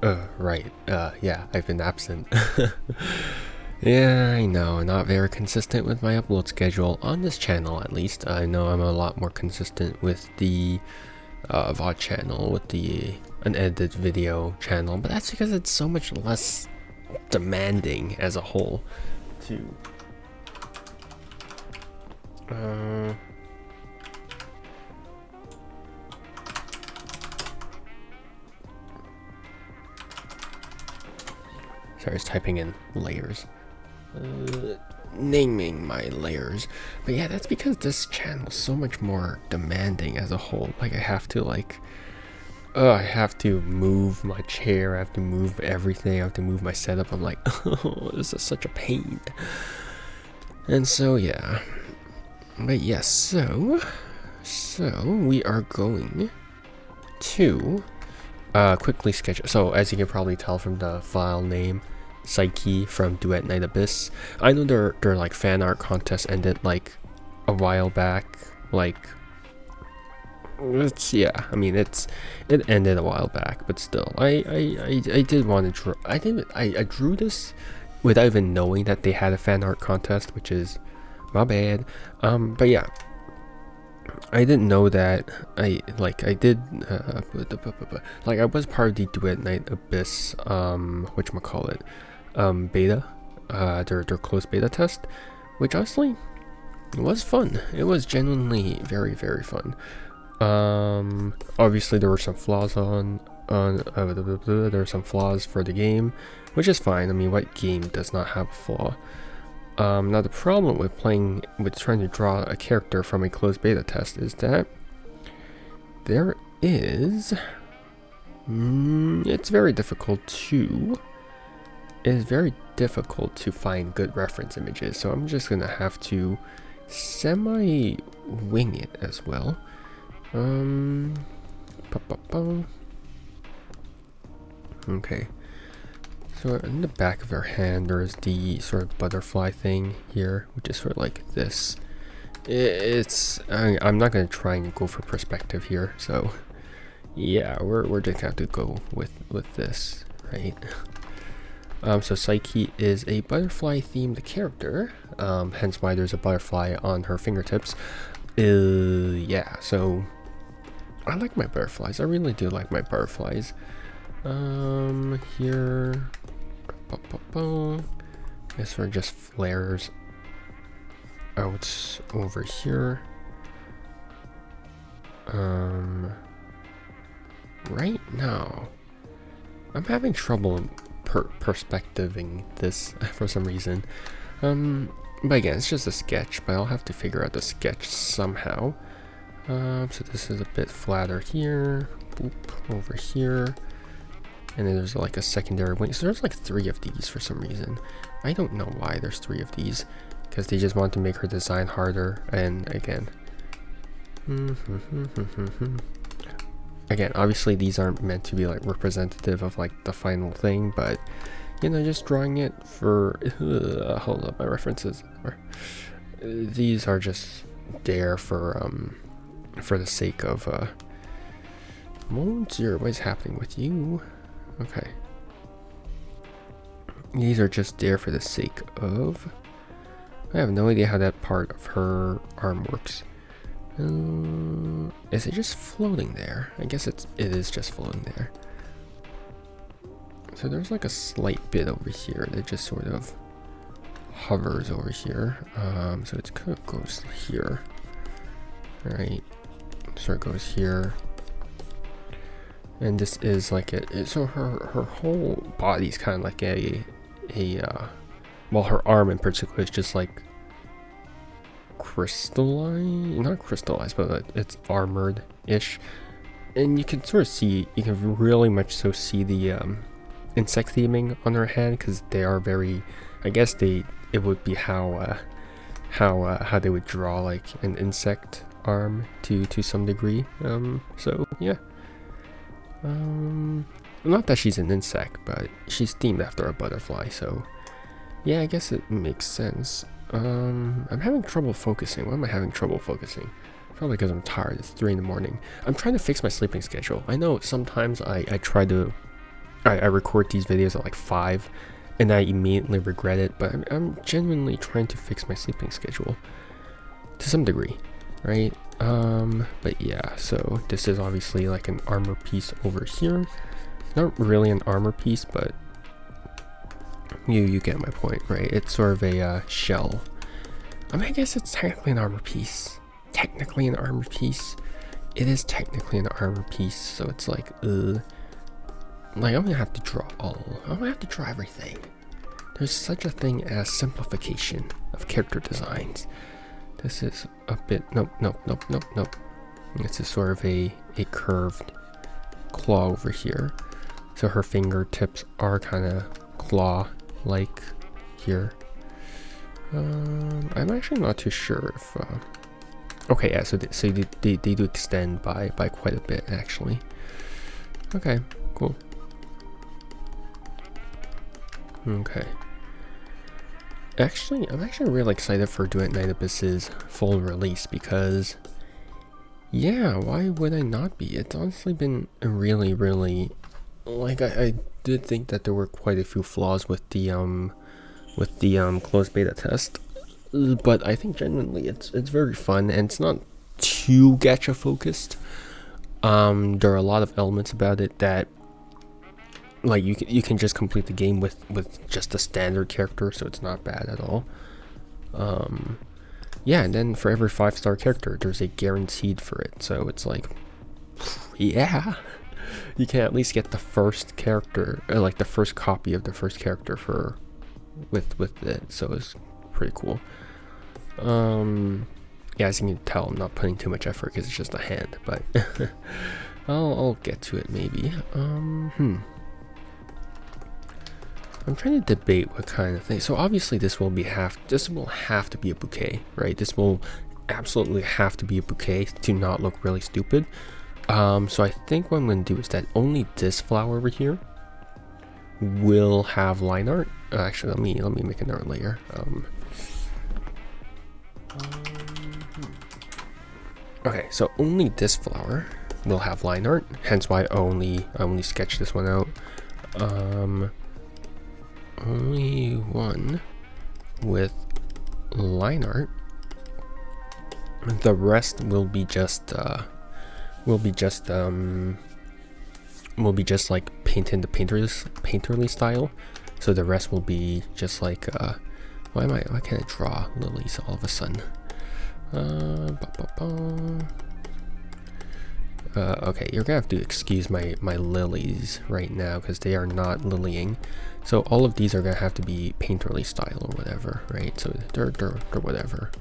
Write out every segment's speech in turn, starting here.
Right. Yeah, I've been absent. Yeah, I know, not very consistent with my upload schedule on this channel at least. I know I'm a lot more consistent with the VOD channel, with the unedited video channel, but that's because it's so much less demanding as a whole to sorry, I was typing in layers. Naming my layers. But yeah, that's because this channel is so much more demanding as a whole. Like I have to move my chair, I have to move everything, I have to move my setup. I'm like, oh, this is such a pain. And so yeah. But yes, so we are going to quickly sketch. So as you can probably tell from the file name, Psyche from Duet Night Abyss. I know their like fan art contest ended like a while back. Like I mean it ended a while back, but still, I did want to draw. I drew this without even knowing that they had a fan art contest, which is my bad. But yeah, I didn't know that. I did like I was part of the Duet Night Abyss whatchamacallit beta, their closed beta test, which honestly was fun. It was genuinely very fun. Obviously there were some flaws there were some flaws for the game, which is fine. I mean, what game does not have a flaw? Now the problem with trying to draw a character from a closed beta test is that it's very difficult to find good reference images, so I'm just gonna have to semi wing it as well. Okay, so in the back of her hand there is the sort of butterfly thing here, which is sort of like this. I'm not gonna try and go for perspective here, so yeah, we're just gonna have to go with this, right? So Psyche is a butterfly themed character, hence why there's a butterfly on her fingertips. Yeah, so I like my butterflies. I really do like my butterflies. Here, guess we're just flares out over here. Right now, I'm having trouble perspectiving this for some reason. But again, it's just a sketch, but I'll have to figure out the sketch somehow. So this is a bit flatter here, boop, over here, and then there's like a secondary wing. So there's like 3 of these for some reason. I don't know why there's 3 of these, because they just want to make her design harder. And again, obviously these aren't meant to be like representative of like the final thing, but you know, just drawing it for hold up, my references these are just there for the sake of Monsieur, what is happening with you? Okay, these are just there for the sake of, I have no idea how that part of her arm works. Is it just floating there? I guess it is just floating there. So there's like a slight bit over here that just sort of hovers over here. So it kind of goes here. Alright. So it goes here. And this is like so her whole body's kind of like well, her arm in particular is just like crystallized, not crystallized, but it's armored-ish. And you can sort of see, you can really much so see the insect theming on her hand, because they are very, I guess it would be how they would draw like an insect arm to some degree. So yeah. Not that she's an insect, but she's themed after a butterfly, so yeah, I guess it makes sense. I'm having trouble focusing. Why am I having trouble focusing? Probably because I'm tired. It's 3 in the morning. I'm trying to fix my sleeping schedule. I know sometimes I try to I record these videos at like 5 and I immediately regret it, but I'm genuinely trying to fix my sleeping schedule to some degree, right? But yeah, so this is obviously like an armor piece over here. Not really an armor piece, but you get my point, right? It's sort of a shell. I mean, I guess it's technically an armor piece. Technically an armor piece. It is technically an armor piece, so it's like, like I'm gonna have to draw I'm gonna have to draw everything. There's such a thing as simplification of character designs. This is a bit, nope. This is sort of a curved claw over here. So her fingertips are kind of claw-like here. I'm actually not too sure if, okay, yeah, so they do extend by quite a bit, actually. Okay, cool. Okay. Actually, I'm actually really excited for Duet Night Abyss's full release because, yeah, why would I not be? It's honestly been a really, like, I did think that there were quite a few flaws with the closed beta test, but I think genuinely it's very fun and it's not too gacha focused. There are a lot of elements about it that, like, you can just complete the game with just a standard character, so it's not bad at all. Yeah, and then for every 5-star character, there's a guaranteed for it, so it's like, yeah, you can at least get the first character, or like the first copy of the first character for with it, so it's pretty cool. Yeah, as you can tell, I'm not putting too much effort because it's just a hand, but I'll get to it maybe. I'm trying to debate what kind of thing. So obviously this will have to be a bouquet, right? This will absolutely have to be a bouquet to not look really stupid. So I think what I'm going to do is that only this flower over here will have line art. Actually, let me make another layer. Okay, so only this flower will have line art. Hence why I only sketched this one out. Only one with line art. The rest will be just like painted in the painterly style. So the rest will be just like why can't I draw lilies all of a sudden? Okay, you're gonna have to excuse my lilies right now because they are not lilying. So all of these are gonna have to be painterly style or whatever, right? So they're whatever.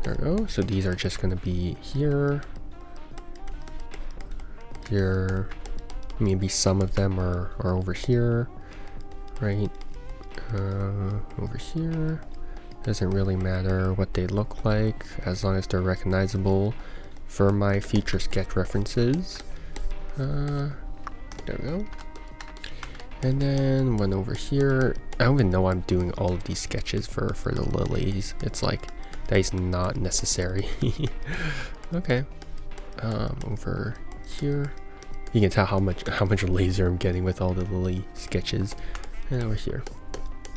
There we go. So these are just gonna be here, here. Maybe some of them are over here, right? Over here. Doesn't really matter what they look like as long as they're recognizable for my future sketch references. There we go. And then one over here. I don't even know why I'm doing all of these sketches for the lilies. It's like that is not necessary. Okay. Over here. You can tell how much laser I'm getting with all the lily sketches. And over here.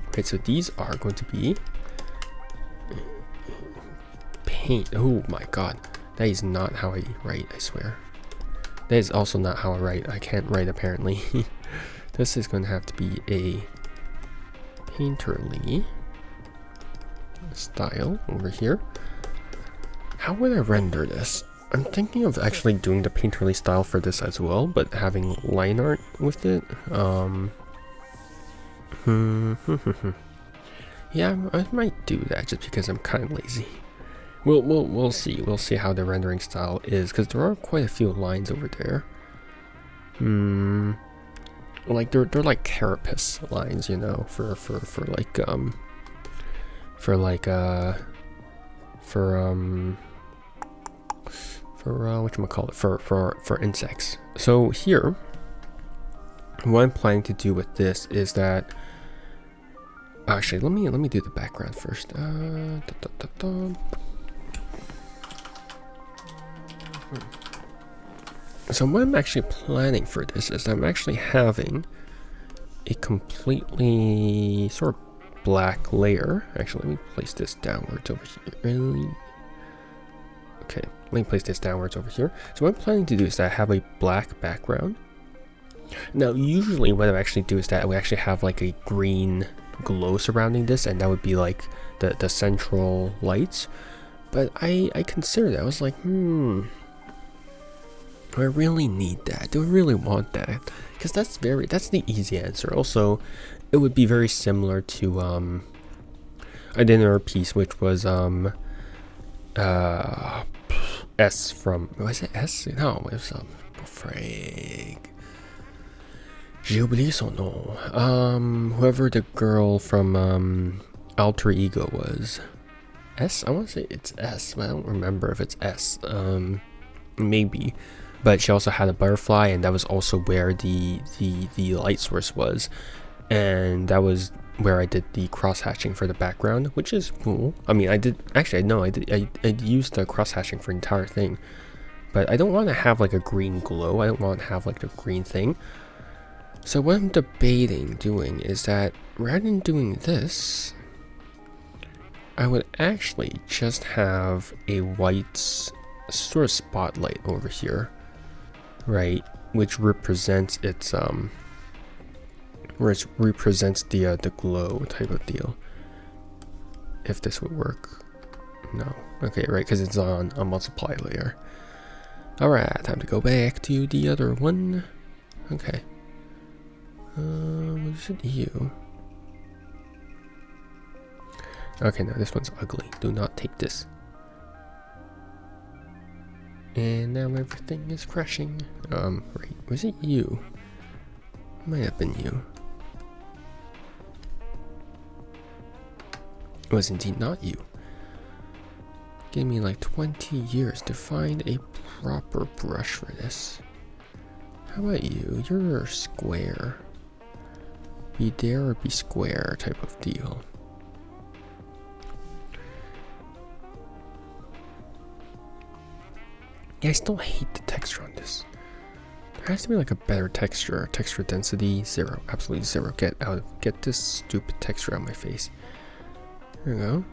Okay, so these are going to be paint. Oh my god, that is not how I write, I swear. That is also not how I write. I can't write apparently. This is going to have to be a painterly style over here. How would I render this? I'm thinking of actually doing the painterly style for this as well, but having line art with it. Yeah, I might do that just because I'm kind of lazy. We'll see. We'll see how the rendering style is because there are quite a few lines over there. Like they're like carapace lines, you know, for whatchamacallit, for insects. So here, what I'm planning to do with this is that actually let me do the background first. So what I'm actually planning for this is I'm actually having a completely sort of black layer. Actually, let me place this downwards over here. Okay, let me place this downwards over here. So what I'm planning to do is that I have a black background. Now, usually what I actually do is that I would actually have like a green glow surrounding this, and that would be like the central lights. But I considered it. I was like, do I really need that? Do I really want that? Because that's the easy answer. Also, it would be very similar to I did another piece which was S from, was it S? No, it was frig. J'ai oublié son nom. Whoever the girl from Alter Ego was. S? I want to say it's S, but I don't remember if it's S. Maybe. But she also had a butterfly, and that was also where the light source was. And that was where I did the cross hatching for the background, which is cool. I mean, I used the cross hatching for the entire thing. But I don't want to have like a green glow. I don't want to have like the green thing. So what I'm debating doing is that rather than doing this, I would actually just have a white sort of spotlight over here, right? Which represents its the glow type of deal. If this would work. No. Okay, right, because it's on a multiply layer. Alright, time to go back to the other one. Okay. Was it you? Okay, no, this one's ugly. Do not take this. And now everything is crashing. Right, was it you? Might have been you. It was indeed not you. Gave me like 20 years to find a proper brush for this. How about you? You're square. Be there or be square type of deal. Yeah, I still hate the texture on this. There has to be like a better texture. Texture density, 0. Absolutely 0. Get this stupid texture out of my face. There we go.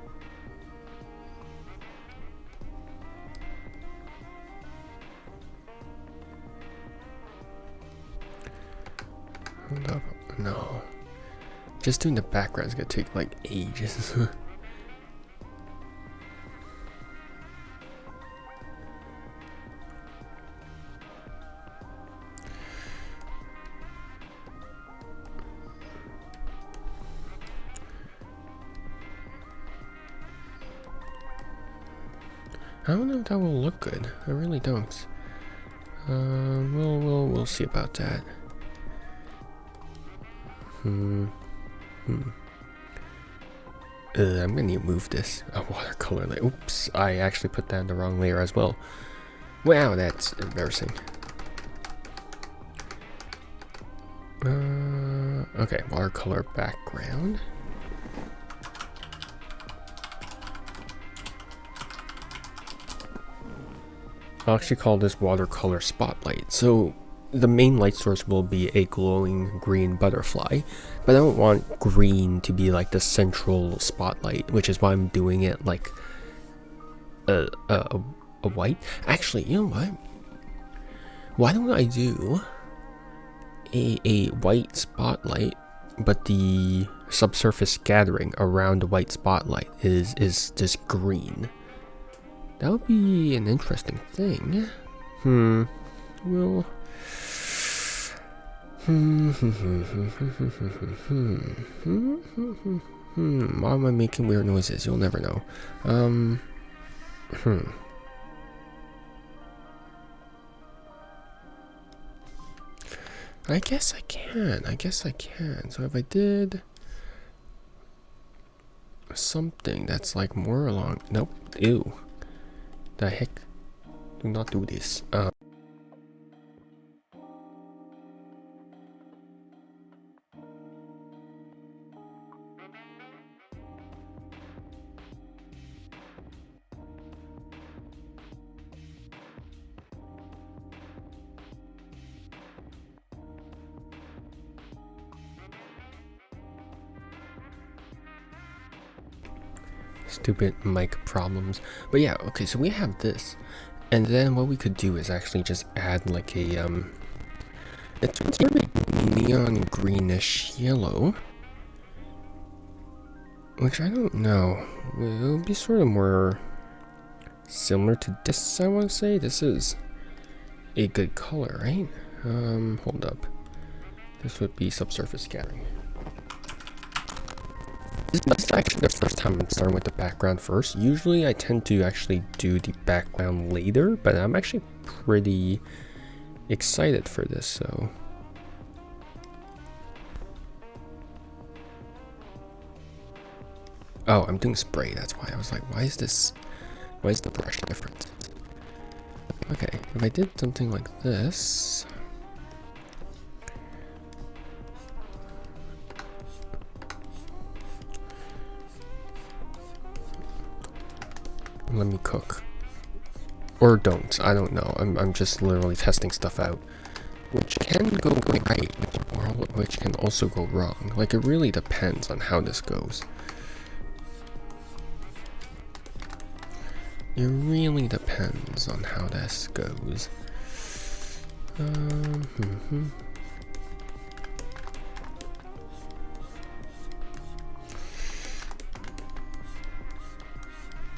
Hold up. No. Just doing the background is gonna take like ages. I don't know if that will look good. I really don't. We'll see about that. I'm gonna need to move this. A watercolor layer. Oops, I actually put that in the wrong layer as well. Wow, that's embarrassing. Okay, watercolor background. I'll actually call this watercolor spotlight. So the main light source will be a glowing green butterfly, but I don't want green to be like the central spotlight, which is why I'm doing it like a white. Actually, you know what? Why don't I do a white spotlight, but the subsurface scattering around the white spotlight is just green? That would be an interesting thing. Well. Why am I making weird noises? You'll never know. I guess I can. So if I did something that's like more along. Nope. Ew. The heck? Do not do this. Stupid mic problems. But yeah, okay, so we have this. And then what we could do is actually just add like a, it's sort of a neon greenish yellow. Which I don't know. It'll be sort of more similar to this, I want to say. This is a good color, right? Hold up. This would be subsurface scattering. This is actually the first time I'm starting with the background first. Usually I tend to actually do the background later, but I'm actually pretty excited for this, so. Oh, I'm doing spray, that's why. I was like, why is the brush different? Okay, if I did something like this. Let me cook. Or don't, I don't know. I'm just literally testing stuff out. Which can go right, or which can also go wrong. Like, it really depends on how this goes. It really depends on how this goes.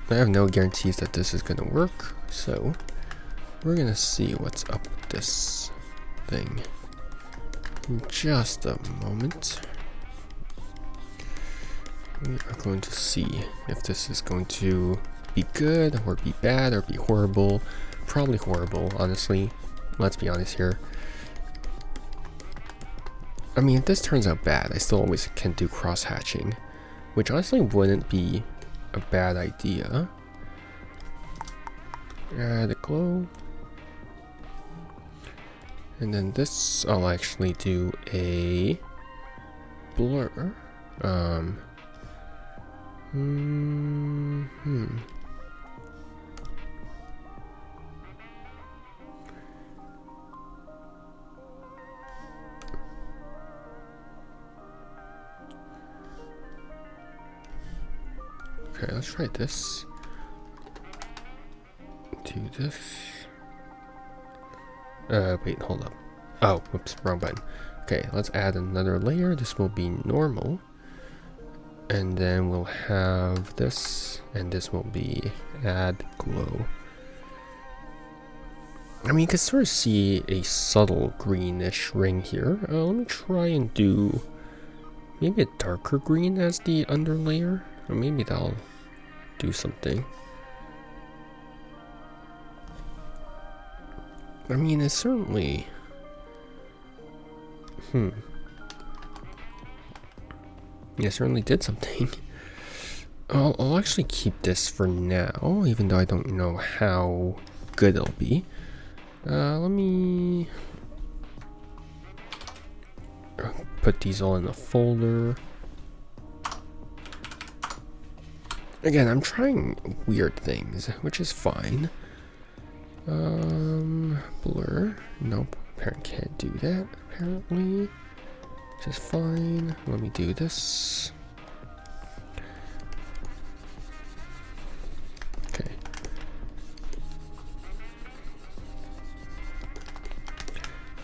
I have no guarantees that this is gonna work, so we're gonna see what's up with this thing in just a moment. We are going to see if this is going to be good or be bad or be horrible. Probably horrible, honestly. Let's be honest here. I mean, if this turns out bad, I still always can do cross-hatching, which honestly wouldn't be a bad idea. Add a glow. And then this, I'll actually do a blur. Okay, let's try this. Do this. Wait, hold up. Oh, whoops, wrong button. Okay, let's add another layer. This will be normal. And then we'll have this, and this will be add glow. I mean, you can sort of see a subtle greenish ring here. Let me try and do maybe a darker green as the underlayer, or maybe that'll do something. I mean, it's certainly, yeah, certainly did something. I'll actually keep this for now, even though I don't know how good it'll be. Let me put these all in a folder. Again, I'm trying weird things, which is fine. Blur. Nope, apparently can't do that, apparently. Which is fine. Let me do this. Okay.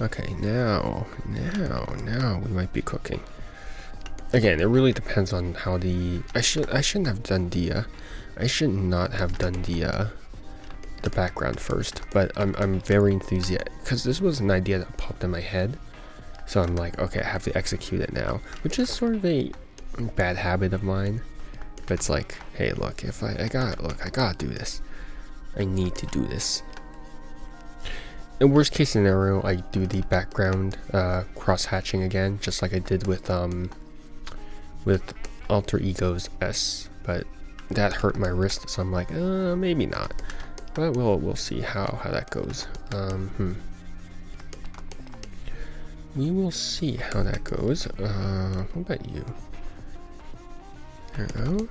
Okay, now we might be cooking. Again, it really depends on how the I shouldn't have done the I should not have done the background first, but I'm very enthusiastic because this was an idea that popped in my head. So I'm like, okay, I have to execute it now, which is sort of a bad habit of mine. But it's like, hey, look, if I gotta do this. I need to do this. In worst case scenario, I do the background cross hatching again, just like I did with Alter Egos S, but that hurt my wrist, so I'm like, maybe not. But we'll see how that goes. We will see how that goes. What about you? There we go.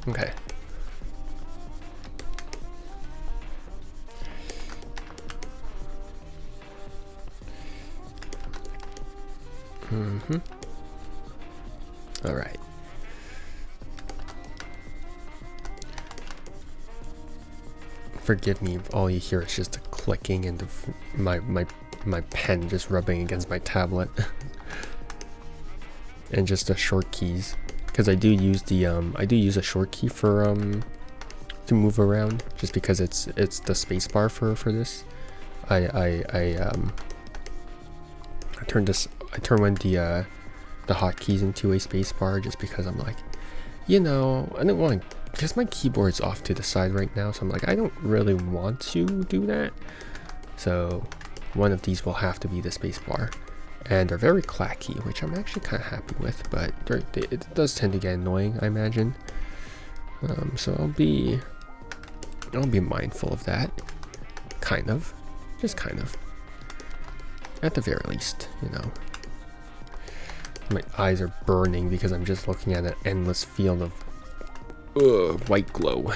Okay. All right. Forgive me if all you hear is just a clicking and my pen just rubbing against my tablet. And just the short keys, because I do use a short key for to move around, just because it's the space bar for this. I turn one of the hotkeys into a space bar, just because I'm like, you know, I don't want to, because my keyboard's off to the side right now, so I'm like, I don't really want to do that. So one of these will have to be the space bar. And they're very clacky, which I'm actually kind of happy with, but it does tend to get annoying, I imagine. So I'll be mindful of that, kind of, just kind of, at the very least, you know. My eyes are burning because I'm just looking at an endless field of white glow.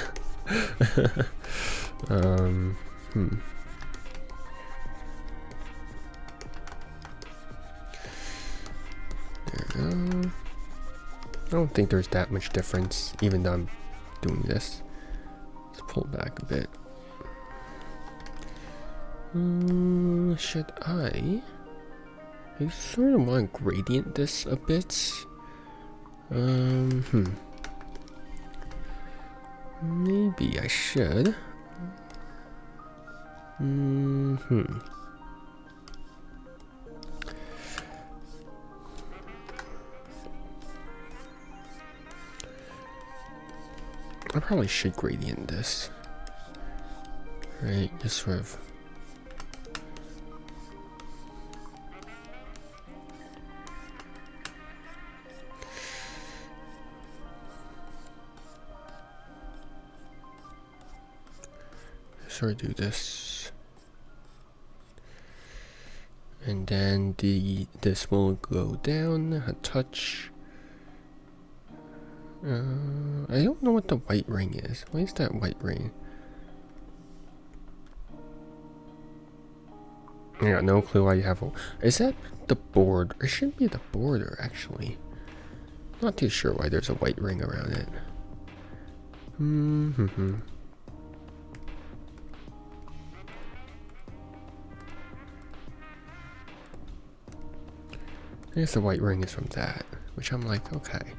I don't think there's that much difference, even though I'm doing this. Let's pull back a bit. Should I sort of want to gradient this a bit. Maybe I should. I probably should gradient this. Right, just sort of. Sort of do this. And then this will go down a touch. I don't know what the white ring is. What is that white ring? I got no clue why you have a... Is that the board? It shouldn't be the border, actually. Not too sure why there's a white ring around it. I guess the white ring is from that, which I'm like, okay.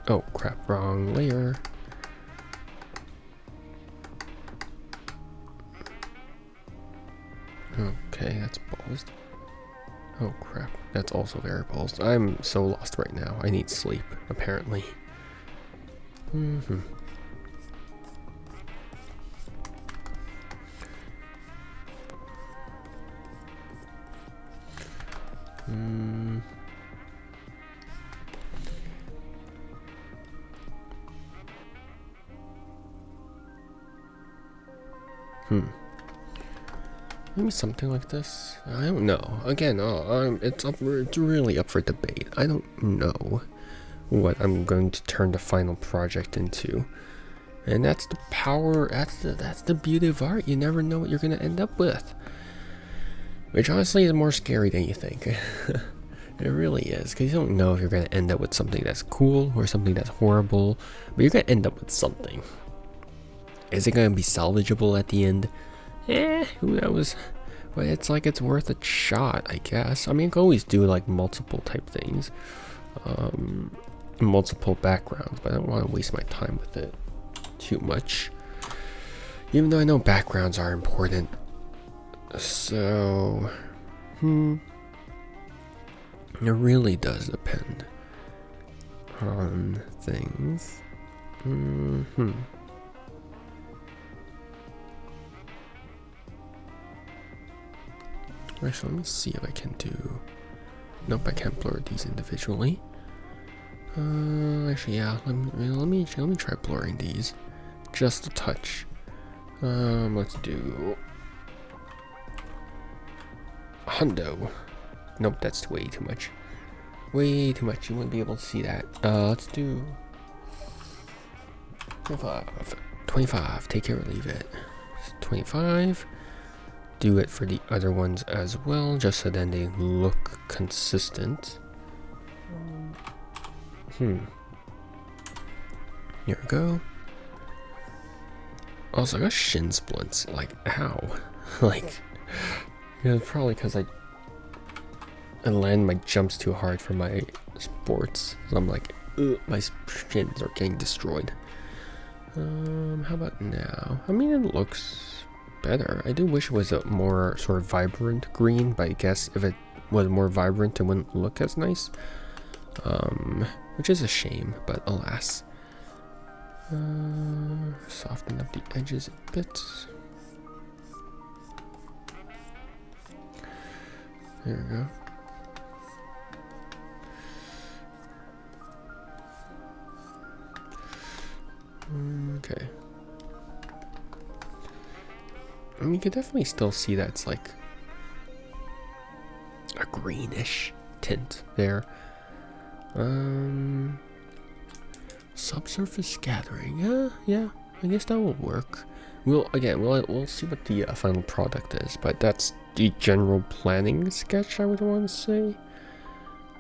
Oh crap, wrong layer. Okay, that's balls. Oh crap, that's also very balls. I'm so lost right now. I need sleep, apparently. Maybe something like this. I don't know. Again, it's really up for debate. I don't know what I'm going to turn the final project into, and that's the power. That's the beauty of art. You never know what you're going to end up with, which honestly is more scary than you think. It really is, because you don't know if you're going to end up with something that's cool or something that's horrible, but you're going to end up with something. Is it going to be salvageable at the end? Who knows? But it's like it's worth a shot, I guess. I mean, you can always do like multiple type things, multiple backgrounds, but I don't want to waste my time with it too much. Even though I know backgrounds are important. So, it really does depend on things. Actually, let me see if I can do... Nope, I can't blur these individually. Actually, yeah, let me try blurring these. Just a touch. Let's do... Hundo. Nope, that's way too much. Way too much, you wouldn't be able to see that. Let's do... 25. 25. Take care or leave it. 25. Do it for the other ones as well, just so then they look consistent. Here we go. Also, I got shin splints. Like, ow. Like, yeah, probably because I land my jumps too hard for my sports. So I'm like, ugh, my shins are getting destroyed. How about now? I mean, it looks better. I do wish it was a more sort of vibrant green, but I guess if it was more vibrant, it wouldn't look as nice. Which is a shame, but alas. Soften up the edges a bit. There we go. Okay. I mean, you can definitely still see that it's like a greenish tint there. Subsurface scattering. Yeah, I guess that will work. We'll see what the final product is, but that's the general planning sketch, I would want to say.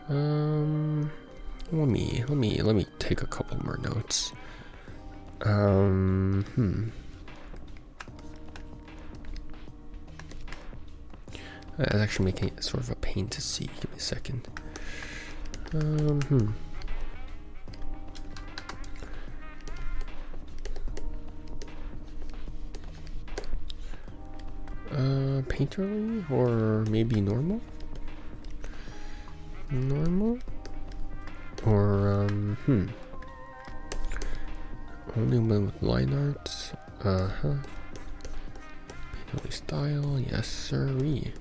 Let me take a couple more notes. That's actually making it sort of a pain to see. Give me a second. Painterly or maybe normal? Normal? Or, only one with line art. Painterly style, yes sirree.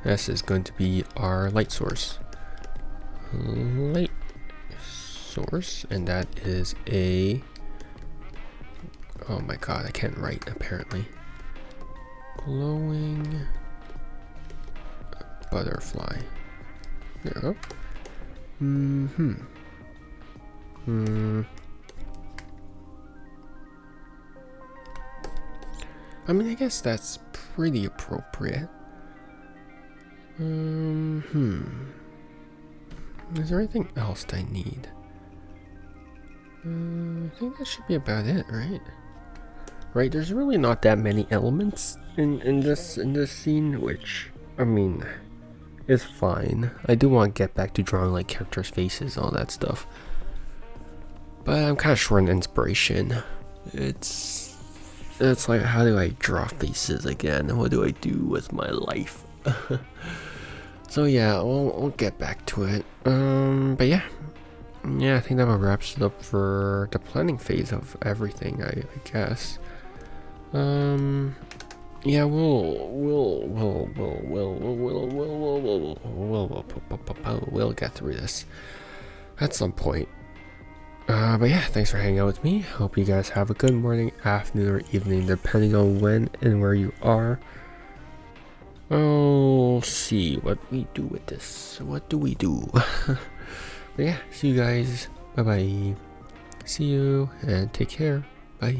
This is going to be our light source. Light source, and that is a... Oh my god, I can't write apparently. Glowing butterfly. There we go. I mean, I guess that's pretty appropriate. Is there anything else that I need? I think that should be about it, right? Right, there's really not that many elements in this scene, which, I mean, is fine. I do want to get back to drawing like characters' faces, all that stuff. But I'm kind of short on inspiration. It's like, how do I draw faces again? What do I do with my life? So yeah, we'll get back to it. But yeah, I think that wraps it up for the planning phase of everything, I guess. Yeah, we'll get through this at some point. But yeah, thanks for hanging out with me. Hope you guys have a good morning, afternoon, or evening, depending on when and where you are. I'll see what we do with this. What do we do? But yeah, see you guys. Bye bye. See you and take care. Bye.